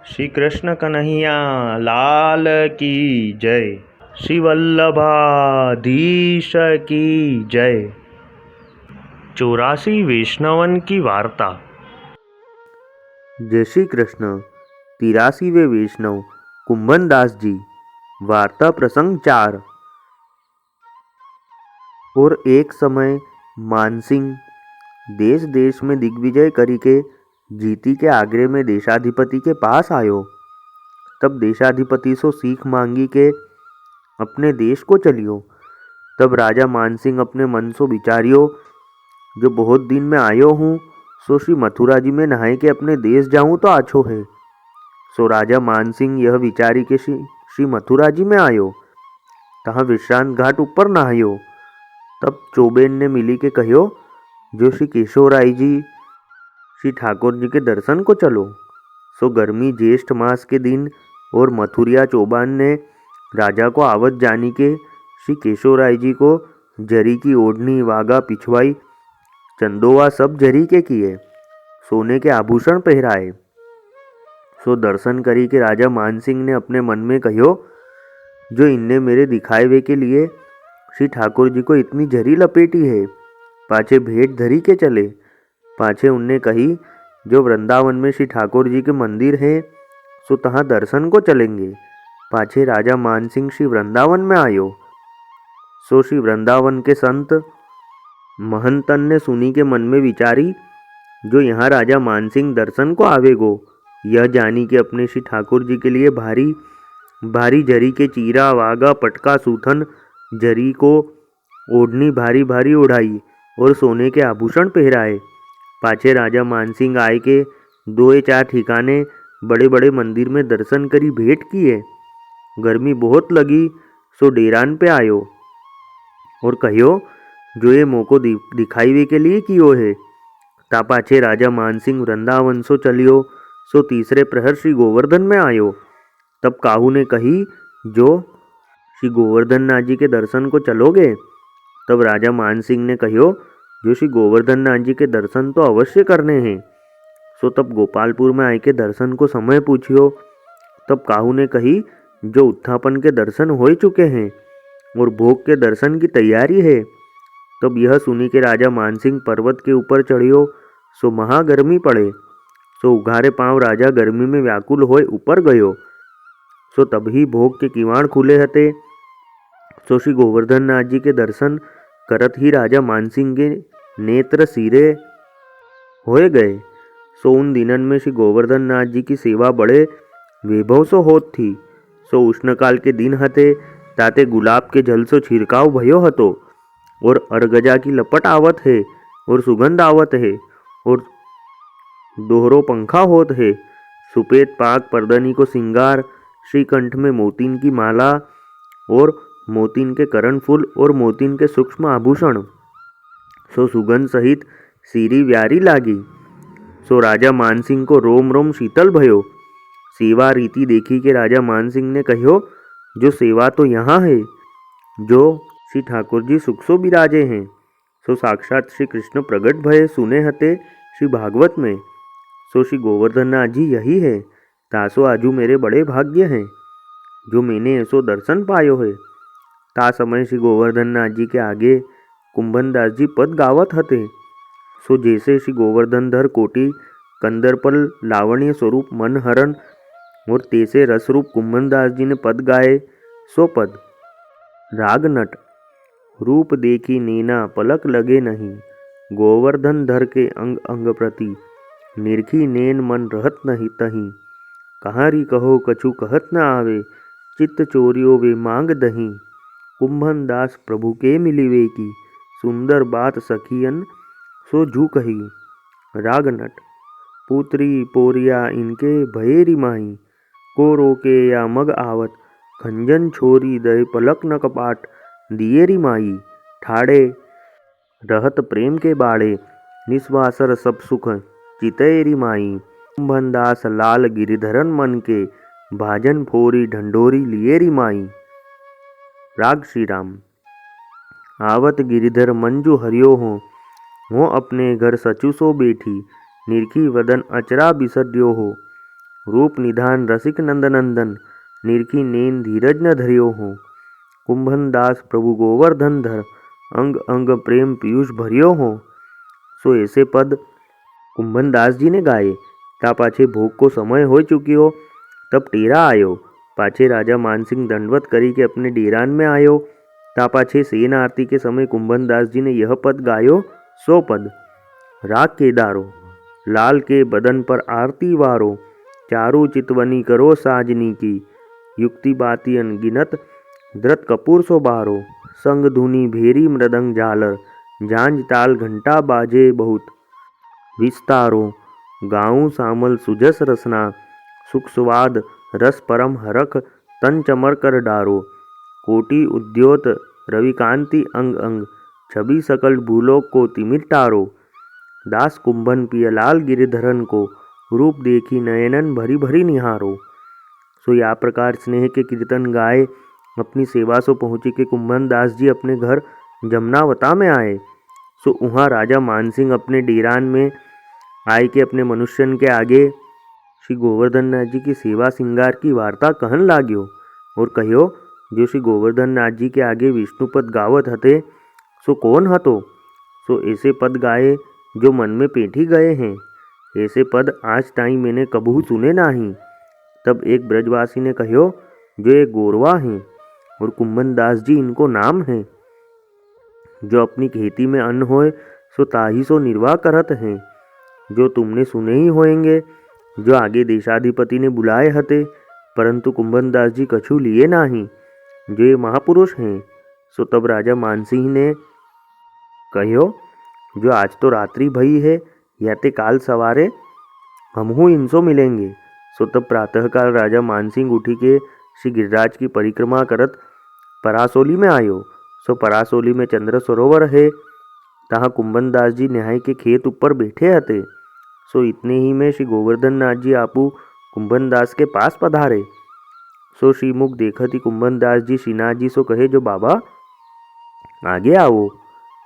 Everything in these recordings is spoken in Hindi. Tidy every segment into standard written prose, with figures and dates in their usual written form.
श्री कृष्ण कन्हैया लाल की जय। श्री वल्लभाधीश की जय। 84 वैष्णवन की वार्ता। जय श्री कृष्ण। 83वें वैष्णव कुंभन दास जी। वार्ता प्रसंग 4। और एक समय मानसिंह देश देश में दिग्विजय करी के जीती के आगरे में देशाधिपति के पास आयो। तब देशाधिपति सो सीख मांगी के अपने देश को चलियो। तब राजा मानसिंह अपने मन सो विचारियो, जो बहुत दिन में आयो हूँ, सो श्री मथुरा जी में नहाए के अपने देश जाऊँ तो आछो है। सो राजा मानसिंह यह विचारी के श्री मथुरा जी में आयो, तहाँ विश्रांत घाट ऊपर नहायो। तब चोबेन ने मिली के कहो, जो श्री केशवराय जी श्री ठाकुर जी के दर्शन को चलो। सो गर्मी ज्येष्ठ मास के दिन और मथुरिया चौबान ने राजा को आवत जानी के श्री केशवराय जी को जरी की ओढ़नी, वागा, पिछवाई, चंदोवा सब जरी के किए, सोने के आभूषण पहराए। सो दर्शन करी के राजा मानसिंह ने अपने मन में कहो, जो इनने मेरे दिखाए वे के लिए श्री ठाकुर जी को इतनी जरी लपेटी है, पाछे भेंट धरी के चले। पाछे उनने कही, जो वृंदावन में श्री ठाकुर जी के मंदिर है, सो तहाँ दर्शन को चलेंगे। पाछे राजा मानसिंह श्री वृंदावन में आयो। सो श्री वृंदावन के संत महंतन ने सुनी के मन में विचारी, जो यहाँ राजा मानसिंह दर्शन को आवेगो। यह जानी कि अपने श्री ठाकुर जी के लिए भारी भारी जरी के चीरा, वागा, पटका, सूथन, जरी को ओढ़नी भारी भारी उड़ाई और सोने के आभूषण पहराए। पाछे राजा मानसिंह आए के 2-4 ठिकाने बड़े बड़े मंदिर में दर्शन करी भेंट किए। गर्मी बहुत लगी, सो डेरान पे आयो और कहो, जो ये मोको दिखाई वे के लिए कियो है। ता पाछे राजा मानसिंह वृंदावन सो चलियो। सो तीसरे प्रहर श्री गोवर्धन में आयो। तब काहू ने कही, जो श्री गोवर्धन नाथ जी के दर्शन को चलोगे। तब राजा मानसिंह ने कहो, जो श्री गोवर्धन नाथ जी के दर्शन तो अवश्य करने हैं। सो तब गोपालपुर में आए के दर्शन को समय पूछियो। तब काहू ने कही, जो उत्थापन के दर्शन हो चुके हैं और भोग के दर्शन की तैयारी है। तब यह सुनी के राजा मानसिंह पर्वत के ऊपर चढ़ियो। सो महागर्मी पड़े। सो उघारे पांव राजा गर्मी में व्याकुल होए ऊपर गयो। सो तभी भोग के किवाड़ खुले हते। सो श्री गोवर्धन नाथ जी के दर्शन करत ही राजा मानसिंह के नेत्र सीरे होए गए। सो उन दिनन में श्री गोवर्धन नाथ जी की सेवा बड़े वैभव सो होत थी। सो उष्णकाल के दिन हते, ताते गुलाब के जल सो छिड़काव भयो हतो और अर्गजा की लपट आवत है और सुगंध आवत है और दोहरो पंखा होत है। सुपेत पाक परदनी को सिंगार, श्रीकंठ में मोतीन की माला और मोतीन के करण फूल और मोतीन के सूक्ष्म आभूषण, सो सुगंध सहित सीरी व्यारी लागी। सो राजा मानसिंह को रोम रोम शीतल भयो। सेवा रीति देखी के राजा मानसिंह ने कहो, जो सेवा तो यहाँ है, जो श्री ठाकुर जी सुख सो बिराजे हैं। सो साक्षात श्री कृष्ण प्रगट भये सुने हते श्री भागवत में। सो श्री गोवर्धन नाथ जी यही है। तासो आजू मेरे बड़े भाग्य हैं, जो मैंने ऐसो दर्शन पायो है। ता समय श्री गोवर्धन नाथ जी के आगे कुंभन दास जी पद गावत हते। सो जैसे श्री गोवर्धन धर कोटि कंदरपल लावण्य स्वरूप मनहरण और तैसे रसरूप कुंभन दास जी ने पद गाए। सो पद राग नट रूप देखी नैना पलक लगे नहीं, गोवर्धन धर के अंग अंग प्रति निरखी नैन मन रहत नहीं तहीं। कहारी कहो कछु कहत न आवे, चित्त चोरियो वे मांग दही। कुंभन दास प्रभु के मिलिवे की, सुंदर बात सखियन सो झू कही। राग नट पुत्री पोरिया इनके भयेरी माही, को रोके या मग आवत, खंजन छोरी दय पलक न कपाट दिएरी माई। ठाड़े रहत प्रेम के बाड़े, निस्वासर सब सुख चितैरी माई। कुंभन दास लाल गिरिधरन मन के, भाजन फोरी ढंढोरी लिएरी माई। राग श्री राम। आवत गिरिधर मंजू हरियो हो अपने घर सचु सो बैठी, निरखी वदन अचरा बिसर्यो हो। रूप निधान रसिक नंदनंदन, निरखी नेन धीरज न धरियो हो। कुंभन दास प्रभु गोवर्धन धर, अंग अंग प्रेम पीयूष भरियो हो। सो ऐसे पद कुंभन दास जी ने गाए। ता पाछे भोग को समय हो चुकियो, तब टेरा आयो। पाछे राजा मानसिंह दंडवत करी के अपने डेरान में आयो। ता पाछे सेन आरती के समय कुंभन दास जी ने यह पद गायो। सो पद राग केदारो, लाल के बदन पर आरती वारो, चारू चितवनी करो साजनी की, युक्ति बाती अनगिनत द्रत कपूर सो बारो, संग धुनी भेरी मृदंग झालर, झांझ ताल घंटा बाजे बहुत विस्तारो, गाऊं सामल सुजस रसना, सुख सुवाद रस परम हरख, तन चमर कर डारो, कोटि उद्योत रविकांति अंग अंग, छवि सकल भूलोक को तिमिर टारो, दास कुंभन पियलाल गिरिधरन को, रूप देखी नयनन भरी भरी निहारो। सो या प्रकार स्नेह के कीर्तन गाए अपनी सेवा सो पहुँची के कुंभन दास जी अपने घर जमनावता में आए। सो वहाँ राजा मानसिंह अपने डेरान में आए के अपने मनुष्यन के आगे श्री गोवर्धन नाथ जी की सेवा सिंगार की वार्ता कहन लाग्यो और कहो, जो श्री गोवर्धन नाथ जी के आगे विष्णु पद गावत हते सो कौन हतो। सो ऐसे पद गाए जो मन में पेठी गए हैं। ऐसे पद आज ताई मैंने कबहू सुने नहीं। तब एक ब्रजवासी ने कहो, जो एक गोरवा हैं और कुंभन दास जी इनको नाम है, जो अपनी खेती में अन्न होए सो ताही सो निर्वाह करत हैं, जो तुमने सुने ही होएंगे, जो आगे देशाधिपति ने बुलाए हते, परंतु कुंभन दास जी कछु लिए नहीं, जो ये महापुरुष हैं। सो तब राजा मानसिंह ने कहो, जो आज तो रात्रि भई है, या ते काल सवारे हमहू इनसो मिलेंगे। सो तब प्रातःकाल राजा मानसिंह उठी के श्री गिरिराज की परिक्रमा करत परासोली में आयो। सो परासोली में चंद्र सरोवर है, तहाँ कुंभन दास जी न्याय के खेत ऊपर बैठे हते। सो इतने ही में श्री गोवर्धन नाथ जी आपू कुंभन दास के पास पधारे। सो श्रीमुख देखती कुंभन दास जी श्रीनाथ जी सो कहे, जो बाबा आगे आओ।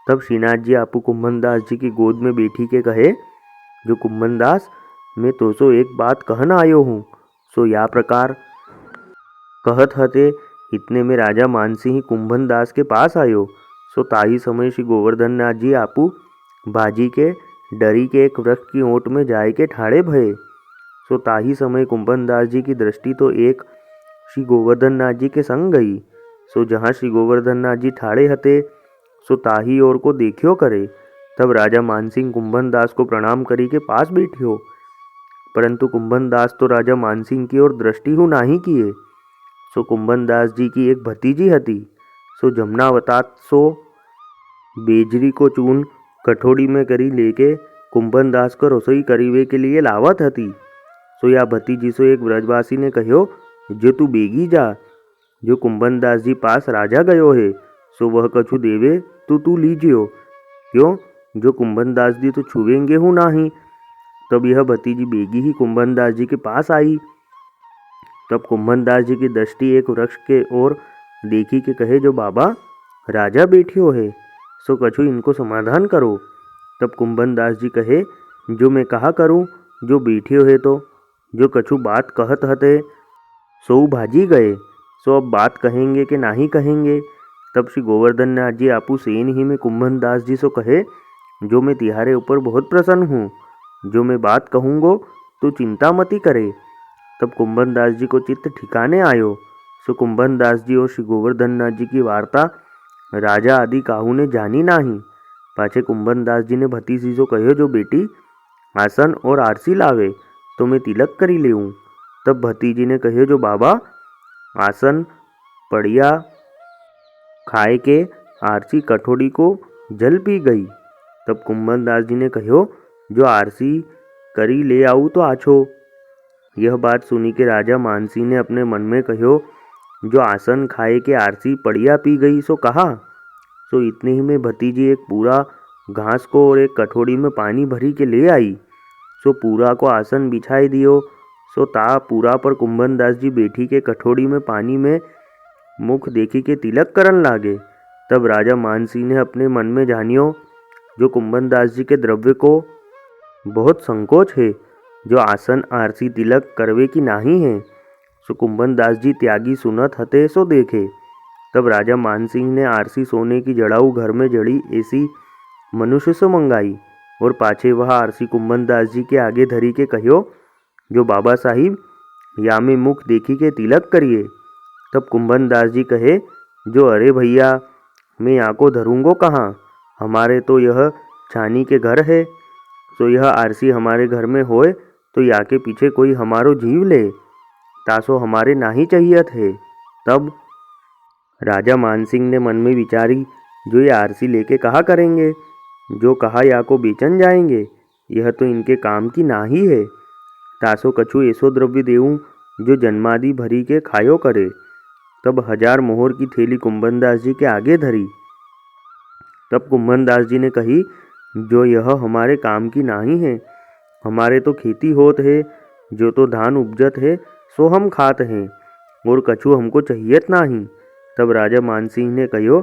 तब श्रीनाथ जी आपू कुंभन दास जी की गोद में बैठी के कहे, जो कुंभन दास मैं तो सो एक बात कहन आयो हूँ। सो या प्रकार कहत हते, इतने में राजा मानसिंह कुंभन दास के पास आयो। सो ताही समय श्री गोवर्धन नाथ जी आपू बाजी के डरी के एक वृक्ष की ओट में जाए के ठाड़े भये। सो ताही समय कुंभन दास जी की दृष्टि तो एक श्री गोवर्धन नाथ जी के संग गई। सो जहाँ श्री गोवर्धन नाथ जी ठाड़े हते सो ताही ओर को देखियो करे। तब राजा मानसिंह कुंभन दास को प्रणाम करी के पास बैठियो, परंतु कुंभन दास तो राजा मानसिंह की ओर दृष्टि हु नाही किए। सो कुंभन दास जी की एक भतीजी हती, सो जमनावतात सो बेजरी को चून कठोड़ी में करी लेके कुंभन दास को रसोई करीवे के लिए लावत हती। सो या भतीजी सो एक ब्रजवासी ने कहो, जो तू बेगी जा, जो कुंभन दास जी पास राजा गयो है, सो वह कछु देवे तो तू लीजियो, क्यों जो कुंभन दास जी तो छुएंगे हूँ नाही। तब यह भतीजी बेगी ही कुंभन दास जी के पास आई। तब कुंभन दास जी की दृष्टि एक वृक्ष के ओर देखी के कहे, जो बाबा राजा बैठियो है, सो कछु इनको समाधान करो। तब कुंभन दास जी कहे, जो मैं कहा करूँ, जो बैठियो है तो जो कछु बात कहत हते सो भाजी गए, सो अब बात कहेंगे कि नहीं कहेंगे। तब श्री गोवर्धन नाथ जी आपू सेन ही में कुंभन दास जी सो कहे, जो मैं तिहारे ऊपर बहुत प्रसन्न हूँ, जो मैं बात कहूँगो तो चिंता मती करे। तब कुंभन दास जी को चित्त ठिकाने आयो। सो कुंभन दास जी और श्री गोवर्धन नाथ जी की वार्ता राजा आदि काहू ने जानी नाही। पाछे कुंभन दास जी ने भतीजी सो कहो, जो बेटी आसन और आरसी लावे तो मैं तिलक करी लेऊँ। तब भतीजी ने कहो, जो बाबा आसन पड़िया खाए के आरसी कठोड़ी को जल पी गई। तब कुंभन दास जी ने कहो, जो आरसी करी ले आऊँ तो आछो। यह बात सुनी के राजा मानसिंह ने अपने मन में कहो, जो आसन खाए के आरसी पड़िया पी गई सो कहा। सो इतने ही में भतीजी एक पूरा घास को और एक कठोड़ी में पानी भरी के ले आई। सो पूरा को आसन बिछाई दियो। सो ता पूरा पर कुंभन दास जी बैठी के कठोड़ी में पानी में मुख देखी के तिलक करन लागे। तब राजा मानसिंह ने अपने मन में जानियो, जो कुंभन दास जी के द्रव्य को बहुत संकोच है, जो आसन आरसी तिलक करवे की नाही है। सो कुंभन दास जी त्यागी सुनत हते सो देखे। तब राजा मानसिंह ने आरसी सोने की जड़ाऊ घर में जड़ी ऐसी मनुष्य से मंगाई और पाछे वह आरसी कुंभन दास जी के आगे धरी के कहो, जो बाबा साहिब या में मुख देखी के तिलक करिए। तब कुंभन दास जी कहे, जो अरे भैया मैं यहाँ को धरूंगो कहाँ, हमारे तो यह छानी के घर है। सो यह आरसी हमारे घर में होए तो या के पीछे कोई हमारो जीव ले, तासो हमारे नाही चाहिए थे। तब राजा मानसिंह ने मन में विचारी, जो ये आरसी लेके कहा करेंगे, जो कहा या को बेचन जाएंगे, यह तो इनके काम की नाही है। तासो कछु ऐसो द्रव्य देऊं जो जन्मादि भरी के खायो करे। तब 1000 मोहर की थैली कुंभन दास जी के आगे धरी। तब कुंभन दास जी ने कही, जो यह हमारे काम की नाही है, हमारे तो खेती होत है, जो तो धान उपजत है सो हम खात हैं, और कछु हमको चाहिएत नाही। तब राजा मानसिंह ने कहो,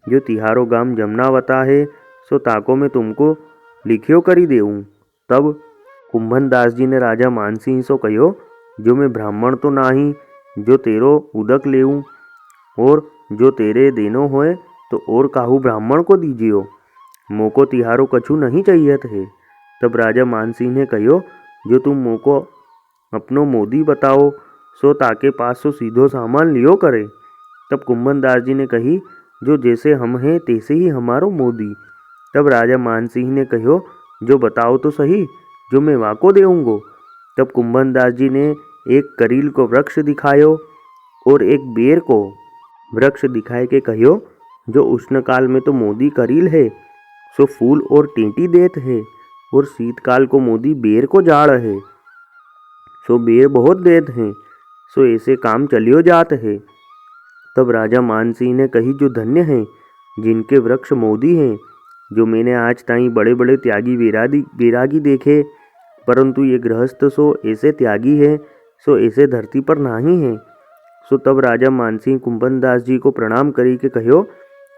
जो तिहारो गाम जमनावता है सो ताको मैं तुमको लिखियो करी देऊँ। तब कुंभन दास जी ने राजा मानसिंह सो कहो, जो मैं ब्राह्मण तो नाही, जो तेरो उदक लेऊँ, और जो तेरे देनो होए तो और काहू ब्राह्मण को दीजियो, मोको तिहारो कछु नहीं चाहिए थे। तब राजा मानसिंह ने कहो, जो तुम मोको अपनो मोदी बताओ सो ताके पास सो सीधो सामान लियो करे। तब कुंभन दास जी ने कही, जो जैसे हम हैं तैसे ही हमारो मोदी। तब राजा मानसिंह ने कहो, जो बताओ तो सही, जो मैं वाको देऊँगो। तब कुंभन दास जी ने एक करील को वृक्ष दिखायो और एक बेर को वृक्ष दिखाए के कहो, जो उष्णकाल में तो मोदी करील है सो फूल और टींटी देत है, और शीतकाल को मोदी बेर को जाड़ है सो बेर बहुत देत हैं, सो ऐसे काम चलियो जात है। तब राजा मानसिंह ने कही, जो धन्य हैं जिनके वृक्ष मोदी हैं, जो मैंने आज ताई बड़े बड़े त्यागी बैरागी देखे, परंतु ये गृहस्थ सो ऐसे त्यागी है, सो ऐसे धरती पर नाही है। सो तब राजा मानसिंह कुंभन दास जी को प्रणाम करी के कहो,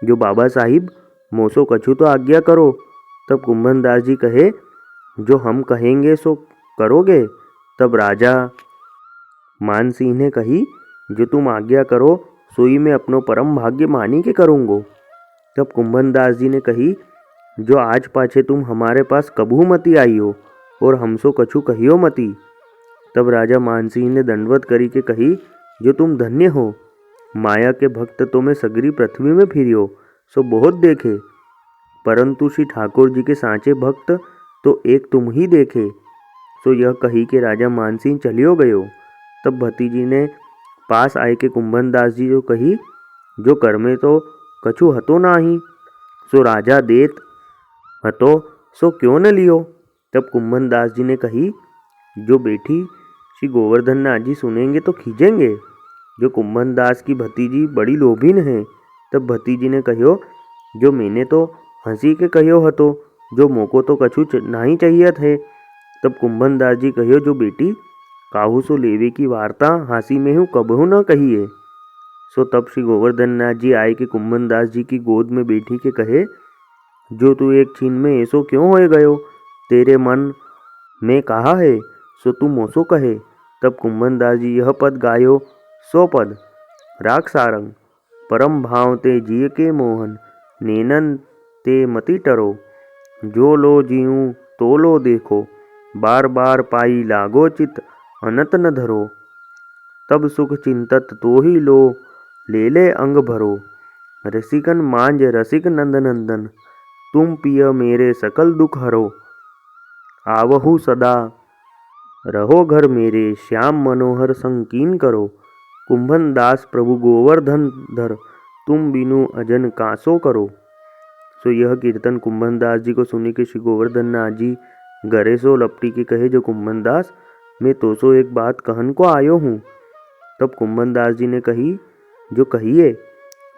जो बाबा साहिब मोसो कछु तो आज्ञा करो। तब कुंभन दास जी कहे, जो हम कहेंगे सो करोगे। तब राजा मानसिंह ने कही, जो तुम आज्ञा करो सोई मैं अपनो परम भाग्य मानी के करूँगो। तब कुंभन दास जी ने कही, जो आज पाछे तुम हमारे पास कबहू मती आई हो, और हमसो कछु कहियो मती। तब राजा मानसिंह ने दंडवत करी के कही, जो तुम धन्य हो, माया के भक्त तो मैं सगरी पृथ्वी में फिरियो सो बहुत देखे, परंतु श्री ठाकुर जी के सांचे भक्त तो एक तुम ही देखे। सो यह कही के राजा मानसिंह चलियो गयो। तब भतीजी ने पास आए के कुंभन दास जी जो कही, जो कर में तो कछु हतो नाही, सो राजा देत हतो सो क्यों न लियो। तब कुंभन दास जी ने कही, जो बेटी श्री गोवर्धन नाथ जी सुनेंगे तो खींचेंगे। जो कुंभन दास की भतीजी बड़ी लोभीन है। तब भतीजी ने कहो, जो मैंने तो हंसी के कहो हतो, जो मोको तो कछु नहीं चाहिए थे। तब कुंभन दास जी कहो, जो बेटी काहू सो लेवे की वार्ता हंसी में हूँ कबहू न कहिए। सो तब श्री गोवर्धन नाथ जी आए कि कुंभन दास जी की गोद में बैठी के कहे, जो तू एक छीन में ऐसो क्यों होए गयो, तेरे मन में कहा है सो तू मोसो कहे। तब कुंभन दास जी यह पद गायो, सो पद राग सारंग, परम भाव ते जिय के मोहन, नेनन ते मति टरो, जो लो जीऊँ तो लो देखो, बार बार पाई लागो चित अनत न धरो, तब सुख चिंतत तो ही लो, ले ले अंग भरो, रसिकन मांझ रसिक नंद नंदन, तुम पिय मेरे सकल दुख हरो, आवहु सदा रहो घर मेरे, श्याम मनोहर संकीन करो, कुंभन दास प्रभु गोवर्धन धर, तुम बिनु अजन कासो करो। सो यह कीर्तन कुंभन दास जी को सुनी के श्री गोवर्धन नाथ जी गरे सो लपटी के कहे, जो कुंभन दास मैं तो सो एक बात कहन को आयो हूँ। तब कुंभन दास जी ने कही, जो कहिए।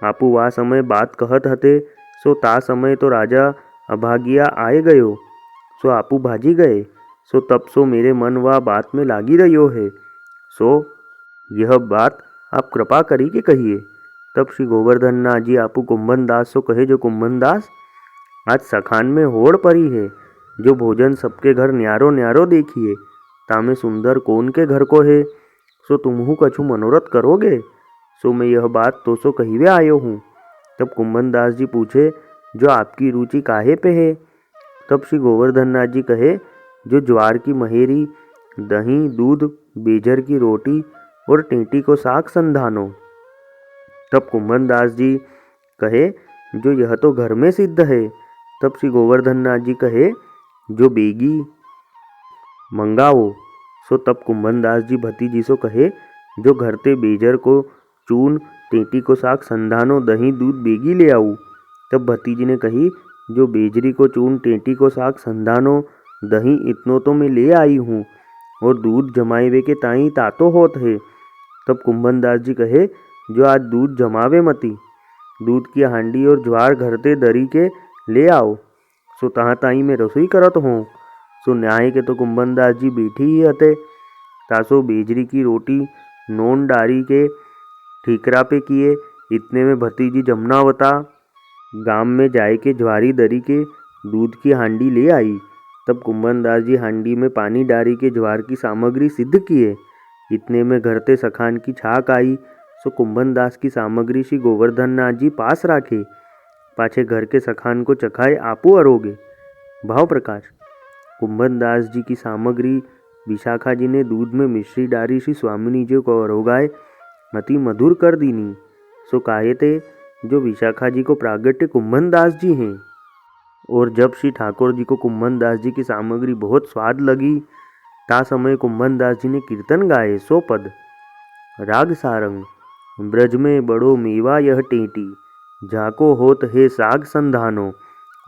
आपू वा समय बात कहत हते, सो ता समय तो राजा अभागिया आए गयो, सो आपू भाजी गए, सो तब सो मेरे मन वा बात में लागी रहियो है, सो यह बात आप कृपा करी के कहिए। तब श्री गोवर्धन नाथ जी आपू कुंभन दास सो कहे, जो कुंभन दास आज सखान में होड़ पड़ी है, जो भोजन सबके घर न्यारो न्यारो देखिए, तामे सुंदर कौन के घर को है, सो तुमहु कछु मनोरथ करोगे, सो मैं यह बात तो सो कहिवे आयो हूँ। तब कुंभन दास जी पूछे, जो आपकी रुचि काहे पे है। तब श्री गोवर्धन नाथ जी कहे, जो ज्वार की महेरी, दही, दूध, बेजर की रोटी और टेंटी को साग संधानो। तब कुंभन दास जी कहे, जो यह तो घर में सिद्ध है। तब श्री गोवर्धन नाथ जी कहे, जो बेगी मंगाओ। सो तब कुंभन दास जी भतीजी सो कहे, जो घर ते बेजर को चून, टेंटी को साग संधानो, दही दूध बेगी ले आऊ। तब भतीजी ने कही, जो बेजरी को चून, टेंटी को साग संधानो, दही इतनो तो मैं ले आई हूँ, और दूध जमावे के ताई तातो होत है। तब कुंभन दास जी कहे, जो आज दूध जमावे मती, दूध की हांडी और ज्वार घर ते दरी के ले आओ, सो तहाँ ताई में रसोई करत हों। सो न्याय के तो कुंभन दास जी बैठी ही हते। तासो बेजरी की रोटी नोन डारी के ठीकरा पे किए। इतने में भतीजी जमुनावता गांव में जाए के ज्वारी दरी के दूध की हांडी ले आई। तब कुंभन दास जी हांडी में पानी डारी के ज्वार की सामग्री सिद्ध किए। इतने में घर ते सखान की छाक आई। सो कुंभन दास की सामग्री श्री गोवर्धन नाथ जी पास राखे, पाछे घर के सखान को चखाए आपू अरोगे। भाव प्रकाश। कुंभन दास जी की सामग्री विशाखा जी ने दूध में मिश्री डारी श्री स्वामिनी जी को अरोगाए मति मधुर कर दीनी। सो काहे थे, जो विशाखा जी को प्रागट्य कुंभन दास जी हैं। और जब श्री ठाकुर जी को कुंभन दास जी की सामग्री बहुत स्वाद लगी, ता समय कुंभन दास जी ने कीर्तन गाए। सो पद। राग सारंग। ब्रज में बड़ो मेवा यह टेंटी, जाको होत है साग संधानो,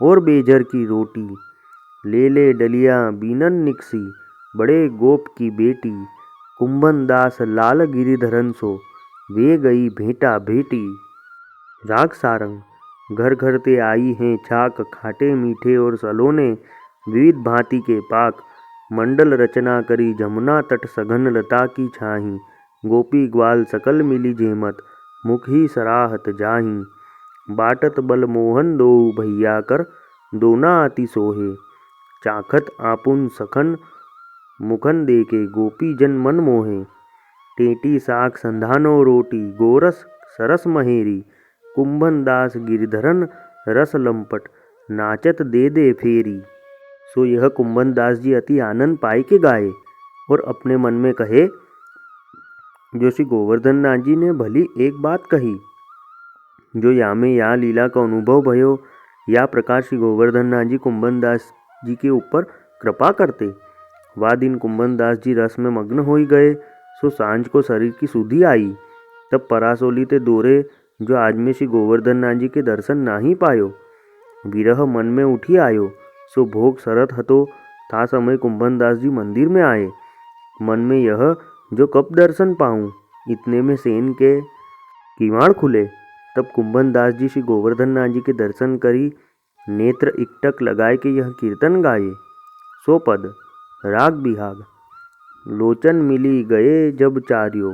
और बेजर की रोटी, ले ले डलिया बीनन निकसी, बड़े गोप की बेटी, कुंभन दास लाल गिरिधरन सो, वे गई भेंटा भेटी। राग सारंग। घर घर ते आई हैं छाक, खाटे मीठे और सलोने, विविध भांति के पाक, मंडल रचना करी जमुना तट सघन लता की छाही, गोपी ग्वाल सकल मिली जेमत, मुख ही सराहत जाही, बाटत बल मोहन दो भैया कर, दोना अति सोहे, चाखत आपुन सखन, मुखन देके गोपी जन मन मोहे, टेंटी साग संधानो रोटी, गोरस सरस महेरी, कुंभन दास गिरधरन रस लंपट, नाचत दे दे फेरी। सो यह कुंभन दास जी अति आनंद पाई के गाए, और अपने मन में कहे, जो श्री गोवर्धन नाथ जी ने भली एक बात कही, जो या में या लीला का अनुभव भयो, या प्रकार श्री गोवर्धन नाथ जी कुंभन दास जी के ऊपर कृपा करते। वह दिन कुंभन दास जी रस में मग्न हो ही गए। सो सांझ को शरीर की सुधि आई। तब परासोली ते दौरे, जो आज में श्री गोवर्धन नाथ जी के दर्शन ना ही पायो, विरह मन में उठी आयो। सो भोग सरत हतो, था समय कुंभन दास जी मंदिर में आए। मन में यह, जो कब दर्शन पाऊं। इतने में सेन के किवाड़ खुले। तब कुंभन दास जी श्री गोवर्धन नाथ जी के दर्शन करी, नेत्र इकटक लगाए के यह कीर्तन गाए। सो पद। राग बिहाग। लोचन मिली गए जब चार्यो,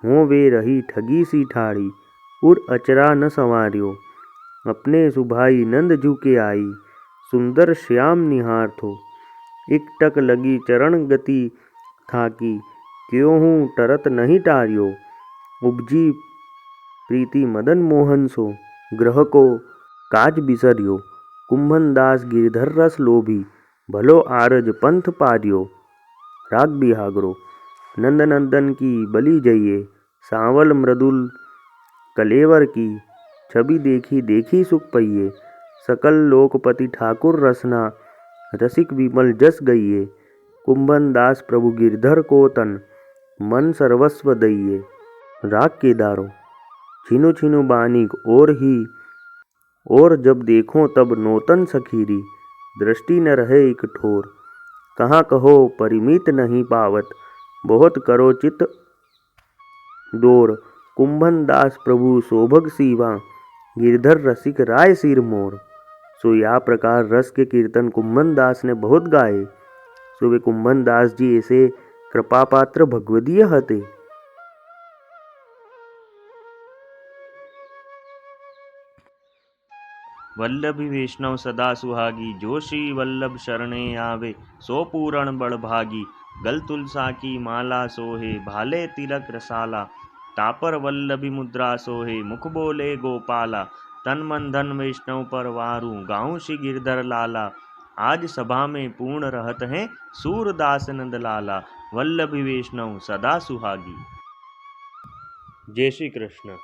हो वे रही ठगी सी ठाड़ी, उर अचरा न संवार्यो, अपने सुभाई नंद जू के आई, सुंदर श्याम निहार थो, इकटक लगी चरण गति थाकी, क्यों हूँ टरत नहीं टार्यो, उपजी प्रीति मदन मोहन सो, ग्रह को काज बिसर्यो, कुंभन दास गिरधर रस लोभी, भलो आरज पंथ पार्यो। राग बिहागरो। नंद नंदन की बलि जइए, सांवल मृदुल कलेवर की, छवि देखी देखी सुख पइये, सकल लोकपति ठाकुर रसना, रसिक विमल जस गइये, कुंभन दास प्रभु गिरधर को तन, मन सर्वस्व दइये। राग केदारो। छिनु छिनु बानिक और ही, और जब देखो तब नौतन सखीरी, दृष्टि न रहे एक ठोर, कहाँ कहो परिमित नहीं पावत, बहुत करो चित डोर, कुंभन दास प्रभु शोभग सीवा, गिरधर रसिक राय सिर मोर। सो या प्रकार रस के कीर्तन कुंभन दास ने बहुत गाए। सो वे कुंभन दास जी ऐसे कृपापात्र भगवदीय हते। वल्लभी वैष्णव सदा सुहागी, जो श्री वल्लभ शरणे आवे, सो पूरण बड़ भागी, गल तुलसा की माला सोहे, भाले तिलक रसाला, तापर वल्लभी मुद्रा सोहे, मुख बोले गोपाला, तन मन धन वैष्णव पर वारू, गाऊं श्री गिरधर लाला, आज सभा में पूर्ण रहत हैं, सूरदास नंद लाला, वल्लभी वैष्णव सदा सुहागी। जय श्री कृष्ण।